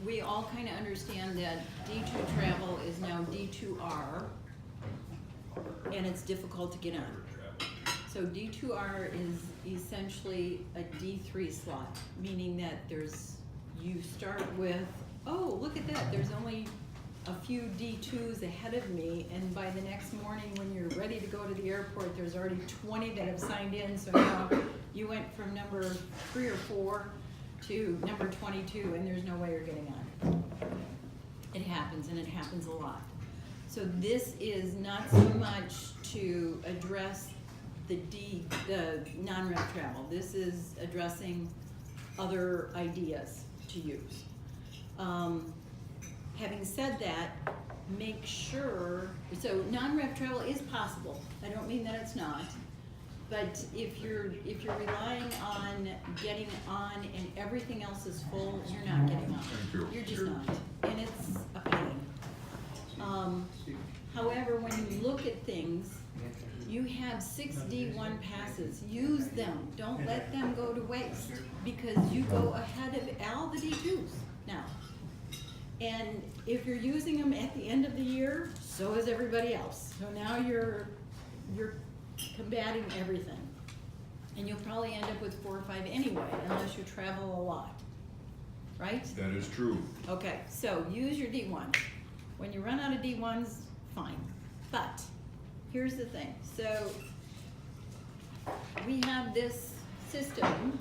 we all kind of understand that D2 travel is now D2R, and it's difficult to get on. So D2R is essentially a D3 slot, meaning that you start with, oh, look at that, there's only a few D2s ahead of me, and by the next morning when you're ready to go to the airport, there's already 20 that have signed in, so now you went from number 3 or 4 to number 22, and there's no way you're getting on. It happens, and it happens a lot. So this is not so much to address the non-rep travel. This is addressing other ideas to use. Having said that, make sure, so non-rep travel is possible. I don't mean that it's not, but if you're relying on getting on and everything else is full, you're not getting on. Thank you. You're just not, and it's a pain. However, when you look at things, you have 6 D1 passes. Use them. Don't let them go to waste, because you go ahead of all the D2s now. And if you're using them at the end of the year, so is everybody else. So now you're combating everything. And you'll probably end up with 4 or 5 anyway, unless you travel a lot. Right? That is true. Okay, so use your D1s. When you run out of D1s, fine. But here's the thing. So we have this system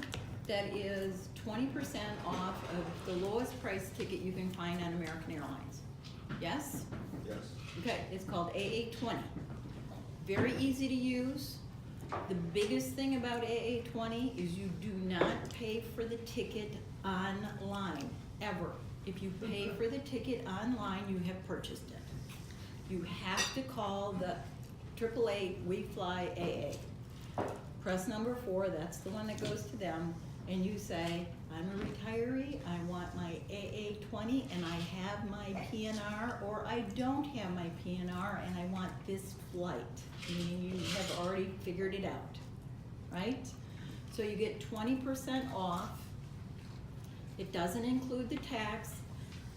that is 20% off of the lowest price ticket you can find on American Airlines. Yes? Yes. Okay, it's called AA20. Very easy to use. The biggest thing about AA20 is you do not pay for the ticket online, ever. If you pay for the ticket online, you have purchased it. You have to call the 888 We Fly AA. Press number 4, that's the one that goes to them, and you say, I'm a retiree, I want my AA20, and I have my PNR, or I don't have my PNR, and I want this flight, meaning you have already figured it out, right? So you get 20% off. It doesn't include the tax,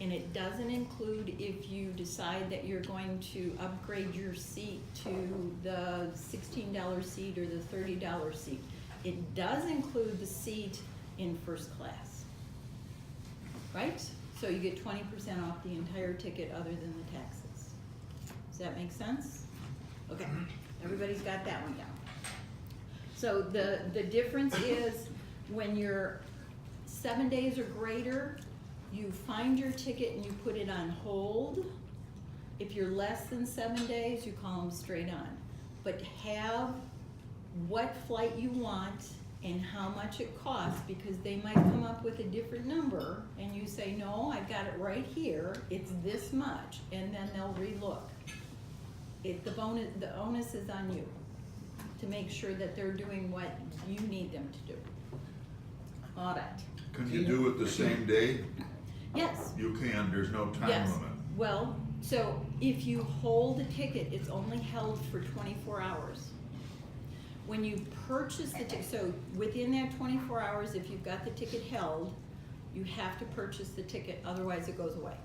and it doesn't include if you decide that you're going to upgrade your seat to the $16 seat or the $30 seat. It does include the seat in first class, right? So you get 20% off the entire ticket other than the taxes. Does that make sense? Okay, everybody's got that one down. So the difference is when you're 7 days or greater, you find your ticket and you put it on hold. If you're less than 7 days, you call them straight on. But have what flight you want and how much it costs, because they might come up with a different number and you say, no, I've got it right here, it's this much, and then they'll relook. The onus is on you to make sure that they're doing what you need them to do. All right. Can you do it the same day? Yes. You can, there's no time Yes. limit. Well, so if you hold a ticket, it's only held for 24 hours. When you purchase the ticket, so within that 24 hours, if you've got the ticket held, you have to purchase the ticket, otherwise it goes away.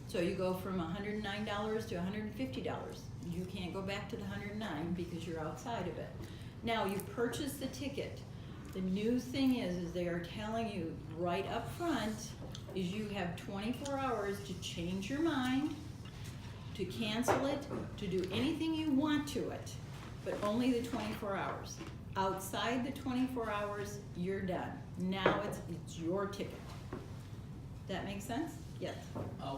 So you go from $109 to $150. You can't go back to the $109 because you're outside of it. Now you purchase the ticket. The new thing is they are telling you right up front is you have 24 hours to change your mind, to cancel it, to do anything you want to it, but only the 24 hours. Outside the 24 hours, you're done. Now it's your ticket. That make sense? Yes.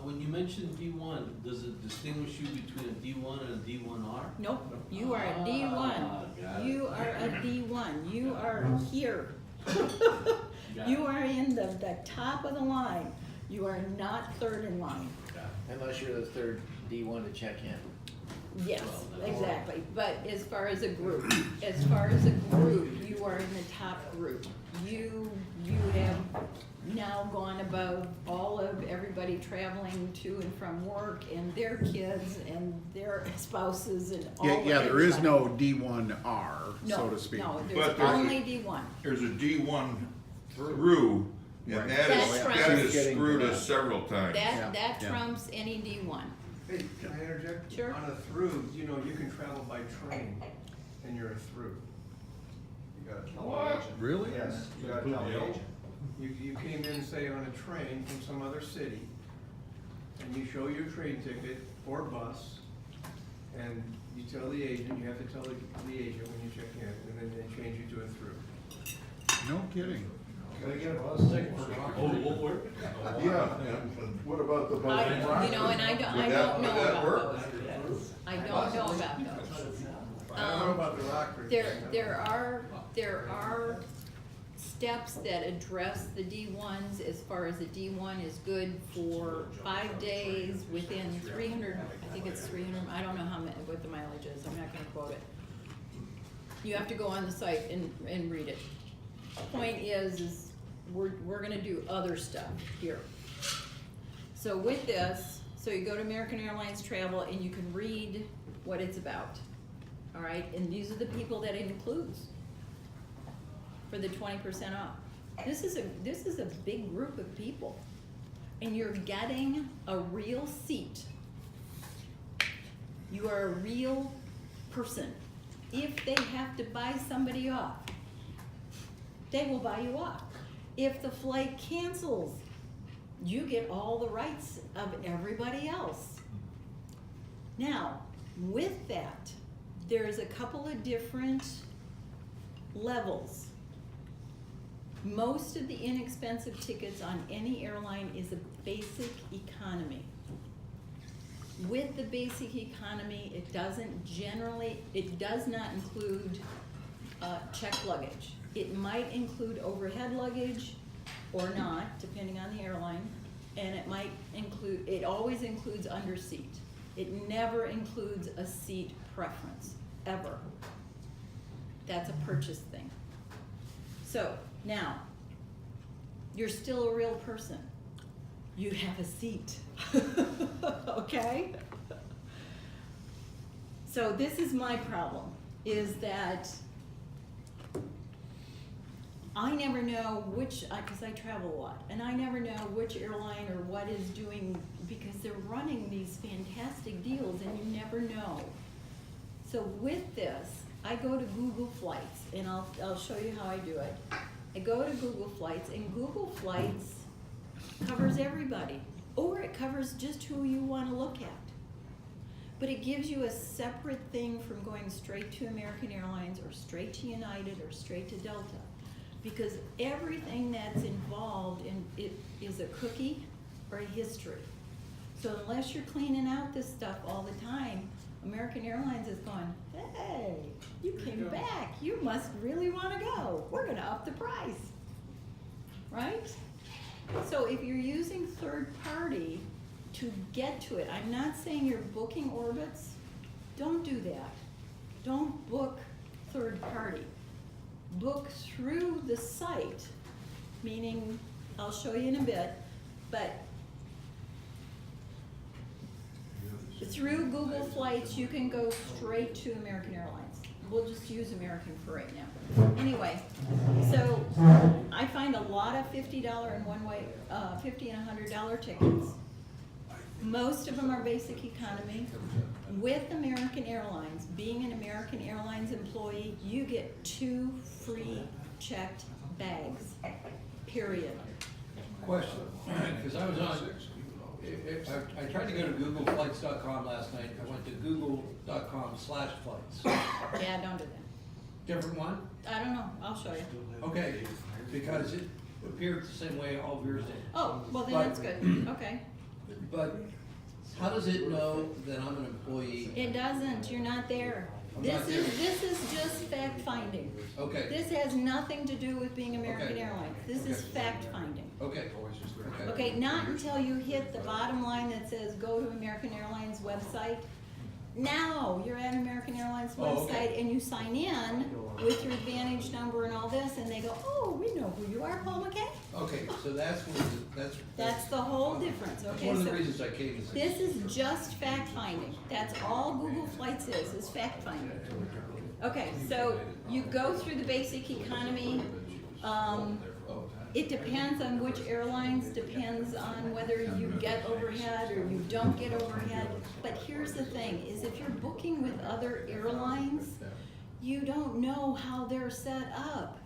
When you mentioned D1, does it distinguish you between a D1 and a D1R? Nope, you are a D1. Got You it. are a D1. You are here. Got You it. are in the top of the line. You are not third in line. Unless you're the third D1 to check in. Yes, Well, no. exactly. But as far as a group, you are in the top group. You have now gone above all of everybody traveling to and from work and their kids and their spouses and all of Yeah, there is everybody. no D1R, so to speak. No, But there's there's only D1. There's a D1 through, and Right. that That's is, right. that has getting screwed to us several times. Yeah, That yeah. trumps any D1. Hey, can I interject? Sure. On a through, you know, you can travel by train and you're a through. You gotta tell the agent. Really? Yes, you gotta tell the agent. You came in, say, on a train from some other city, and you show your train ticket or bus, and you tell the agent, you have to tell the agent when you check in, and then they change you to a through. No kidding. Can I get a bus ticket for Yeah, what about the bus? You know, and I don't Would know that work? about those. I don't know about those. I don't know about the Rockford. There are steps that address the D1s as far as the D1 is good for 5 days within 300, I think it's 300, I don't know what the mileage is, I'm not gonna quote it. You have to go on the site and read it. Point is we're gonna do other stuff here. So with this, so you go to American Airlines Travel and you can read what it's about. All right, and these are the people that it includes for the 20% off. This is a big group of people, and you're getting a real seat. You are a real person. If they have to buy somebody off, they will buy you off. If the flight cancels, you get all the rights of everybody else. Now, with that, there's a couple of different levels. Most of the inexpensive tickets on any airline is a basic economy. With the basic economy, it does not include checked luggage. It might include overhead luggage or not, depending on the airline, and it always includes under seat. It never includes a seat preference, ever. That's a purchase thing. So, now, you're still a real person. You have a seat, okay? So this is my problem, is that I never know because I travel a lot, and I never know which airline or what is doing, because they're running these fantastic deals and you never know. So with this, I go to Google Flights, and I'll show you how I do it. I go to Google Flights, and Google Flights covers everybody, or it covers just who you want to look at. But it gives you a separate thing from going straight to American Airlines or straight to United or straight to Delta. Because everything that's involved in it is a cookie or a history. So unless you're cleaning out this stuff all the time, American Airlines is going, hey, you came back. You must really want to go. We're going to up the price. Right? So if you're using third party to get to it, I'm not saying you're booking orbits. Don't do that. Don't book third party. Book through the site, meaning, I'll show you in a bit, but through Google Flights, you can go straight to American Airlines. We'll just use American for right now. Anyway, so I find a lot of $50 and one-way, $50 and $100 tickets. Most of them are basic economy. With American Airlines, being an American Airlines employee, you get 2 free checked bags, period. Question, because I was on, I tried to go to googleflights.com last night. I went to google.com/flights. Yeah, don't do that. Different one? I don't know, I'll show you. Okay, because it appeared the same way all of yours did. Oh, well then that's good, okay. But how does it know that I'm an employee? It doesn't, you're not there. I'm not there. This is just fact finding. Okay, This has nothing to do with being American Okay. Airlines. This is Okay. fact finding. okay. Okay, not until you hit the bottom line that says go to American Airlines website. Now you're at American Airlines Oh, okay. website and you sign in with your Advantage number and all this, and they go, oh, we know who you are, Paul McKay. Okay, so that's what, That's the whole difference, That's okay? one of the So reasons I came to this is just fact finding. That's all Google Flights is fact finding. Okay, so you go through the basic economy. It depends on which airlines, depends on whether you get overhead or you don't get overhead. But here's the thing, is if you're booking with other airlines, you don't know how they're set up.